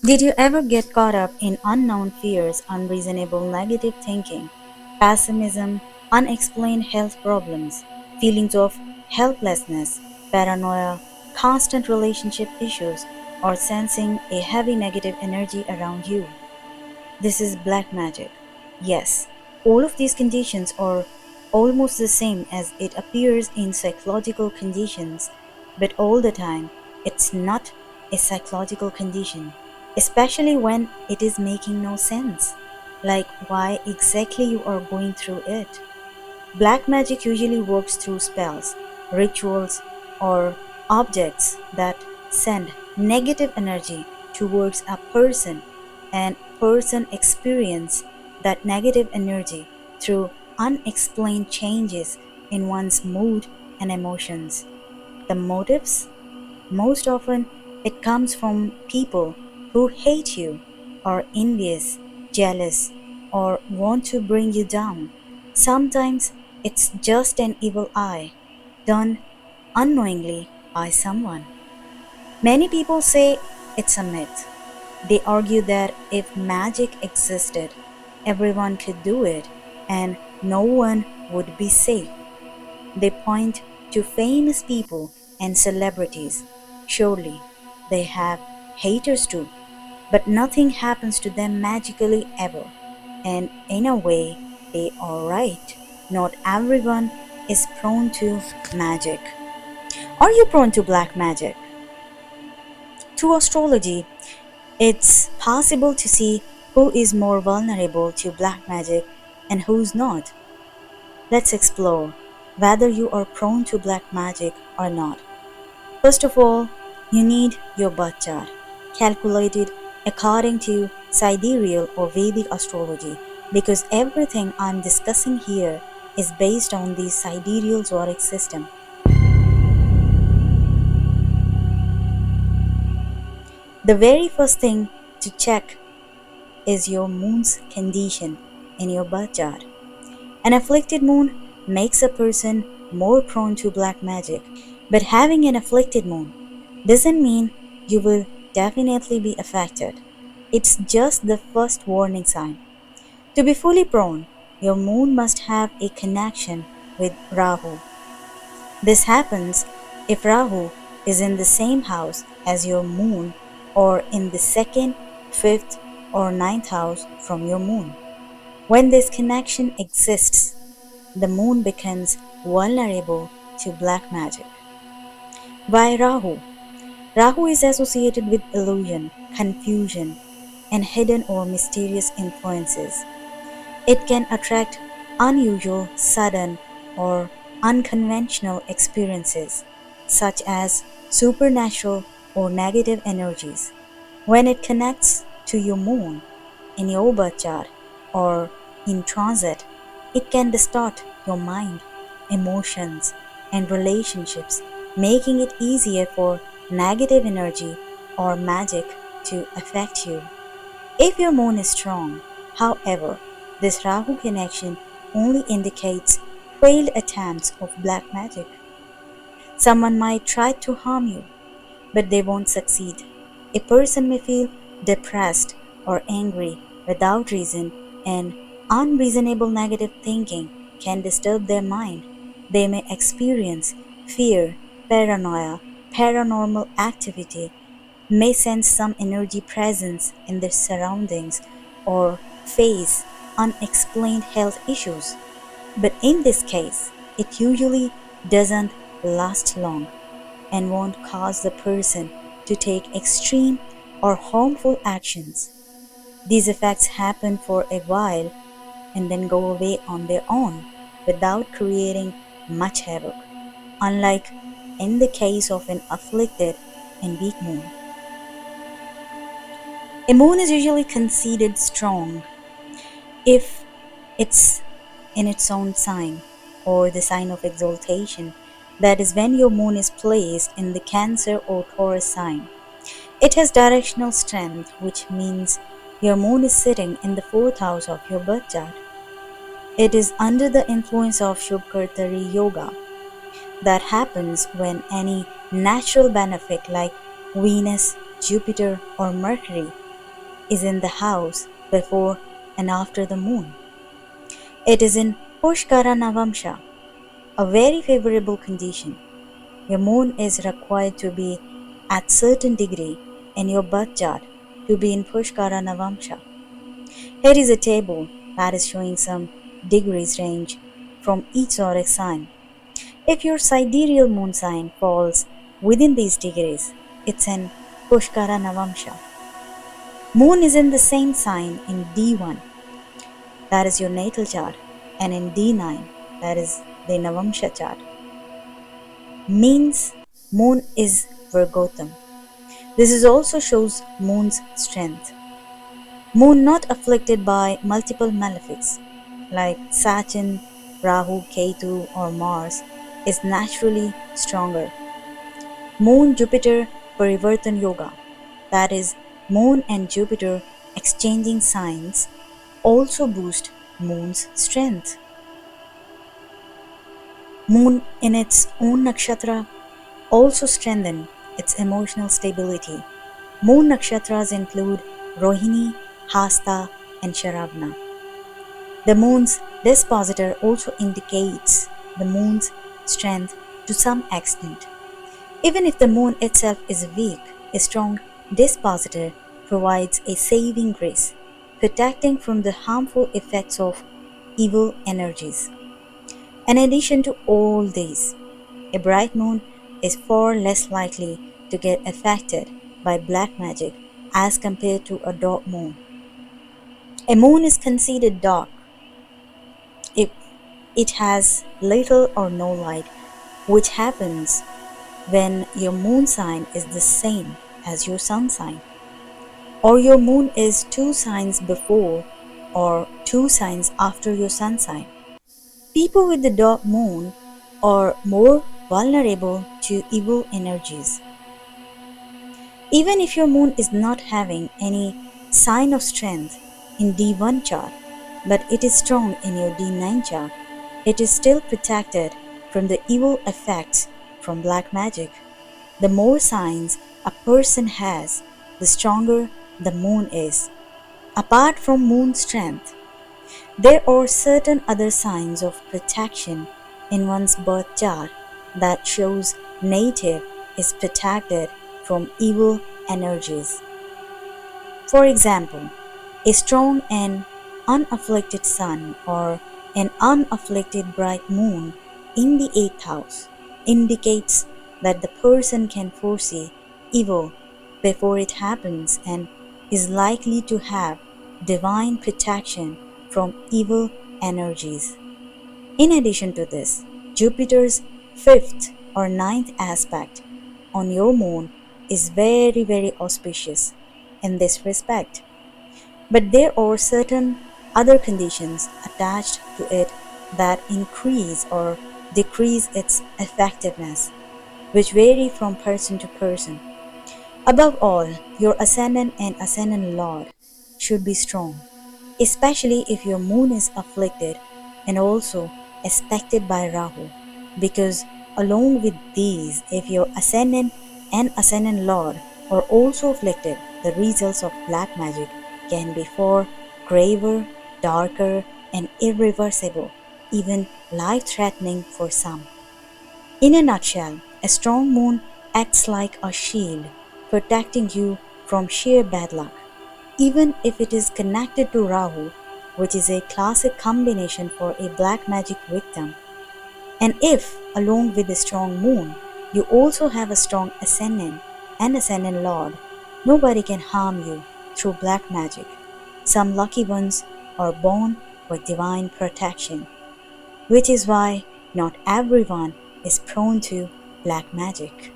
Did you ever get caught up in unknown fears, unreasonable negative thinking, pessimism, unexplained health problems, feelings of helplessness, paranoia, constant relationship issues, or sensing a heavy negative energy around you? This is black magic. Yes, all of these conditions are almost the same as it appears in psychological conditions, but all the time it's not a psychological condition, especially when it is making no sense, like why exactly you are going through it. Black magic usually works through spells, rituals, or objects that send negative energy towards a person, and person experience that negative energy through unexplained changes in one's mood and emotions. The motives? Most often, it comes from people who hate you, are envious, jealous, or want to bring you down. Sometimes it's just an evil eye, done unknowingly by someone. Many people say it's a myth. They argue that if magic existed, everyone could do it and no one would be safe. They point to famous people and celebrities. Surely they have haters too, but nothing happens to them magically ever. And in a way, they are right. Not everyone is prone to magic. Are you prone to black magic? Through astrology, it's possible to see who is more vulnerable to black magic and who's not. Let's explore whether you are prone to black magic or not. First of all, you need your birth chart, calculated according to sidereal or Vedic astrology, because everything I'm discussing here is based on the sidereal zodiac system. The very first thing to check is your moon's condition in your birth chart. An afflicted moon makes a person more prone to black magic, but having an afflicted moon doesn't mean you will definitely be affected. It's just the first warning sign. To be fully prone, your moon must have a connection with Rahu. This happens if Rahu is in the same house as your moon or in the second, fifth, or ninth house from your moon. When this connection exists, the moon becomes vulnerable to black magic. Why Rahu? Rahu is associated with illusion, confusion, and hidden or mysterious influences. It can attract unusual, sudden, or unconventional experiences, such as supernatural or negative energies. When it connects to your moon in your birth chart or in transit, it can distort your mind, emotions, and relationships, making it easier for negative energy or magic to affect you. If your moon is strong, however, this Rahu connection only indicates failed attempts of black magic. Someone might try to harm you, but they won't succeed. A person may feel depressed or angry without reason, and unreasonable negative thinking can disturb their mind. They may experience fear, paranoia, paranormal activity, may sense some energy presence in their surroundings, or face unexplained health issues. But in this case, it usually doesn't last long and won't cause the person to take extreme or harmful actions. These effects happen for a while and then go away on their own without creating much havoc, unlike in the case of an afflicted and weak moon. A moon is usually considered strong if it's in its own sign or the sign of exaltation. That is when your moon is placed in the Cancer or Taurus sign. It has directional strength, which means your moon is sitting in the fourth house of your birth chart. It is under the influence of Shubhkartari Yoga. That happens when any natural benefit like Venus, Jupiter, or Mercury is in the house before and after the moon. It is in pushkara navamsa, a very favorable condition. Your moon is required to be at certain degree in your birth chart to be in pushkara navamsa. Here is a table that is showing some degrees range from each zodiac sign. If your sidereal moon sign falls within these degrees, it's in pushkara navamsa. Moon is in the same sign in D1, that is your natal chart, and in D9, that is the navamsa chart. Means moon is Virgotam. This is also shows moon's strength. Moon not afflicted by multiple malefics like Saturn, Rahu, Ketu, or Mars is naturally stronger. Moon Jupiter parivartan yoga, that is, Moon and Jupiter exchanging signs, also boost Moon's strength. Moon in its own nakshatra also strengthen its emotional stability. Moon nakshatras include Rohini, Hasta, and Sharavana. The moon's dispositor also indicates the moon's strength to some extent. Even if the moon itself is weak, a strong dispositor provides a saving grace, protecting from the harmful effects of evil energies. In addition to all these, a bright moon is far less likely to get affected by black magic as compared to a dark moon. A moon is considered dark if it has little or no light, which happens when your moon sign is the same as your sun sign, or your moon is 2 signs before or 2 signs after your sun sign. People with the dark moon are more vulnerable to evil energies. Even if your moon is not having any sign of strength in D1 chart, but it is strong in your D9 chart, it is still protected from the evil effects from black magic. The more signs a person has, the stronger the moon is. Apart from moon strength, there are certain other signs of protection in one's birth chart that shows native is protected from evil energies. For example, a strong and unafflicted sun or an unafflicted bright moon in the 8th house indicates that the person can foresee evil before it happens and is likely to have divine protection from evil energies. In addition to this, Jupiter's 5th or 9th aspect on your moon is very auspicious in this respect. But there are certain other conditions attached to it that increase or decrease its effectiveness, which vary from person to person. Above all, your ascendant and ascendant lord should be strong, especially if your moon is afflicted and also aspected by Rahu, because along with these, if your ascendant and ascendant lord are also afflicted, the results of black magic can be far graver, darker, and irreversible, even life-threatening for some. In a nutshell, a strong moon acts like a shield, protecting you from sheer bad luck, even if it is connected to Rahu, which is a classic combination for a black magic victim. And if, along with a strong moon, you also have a strong ascendant and ascendant lord, nobody can harm you through black magic. Some lucky ones are born with divine protection, which is why not everyone is prone to black magic.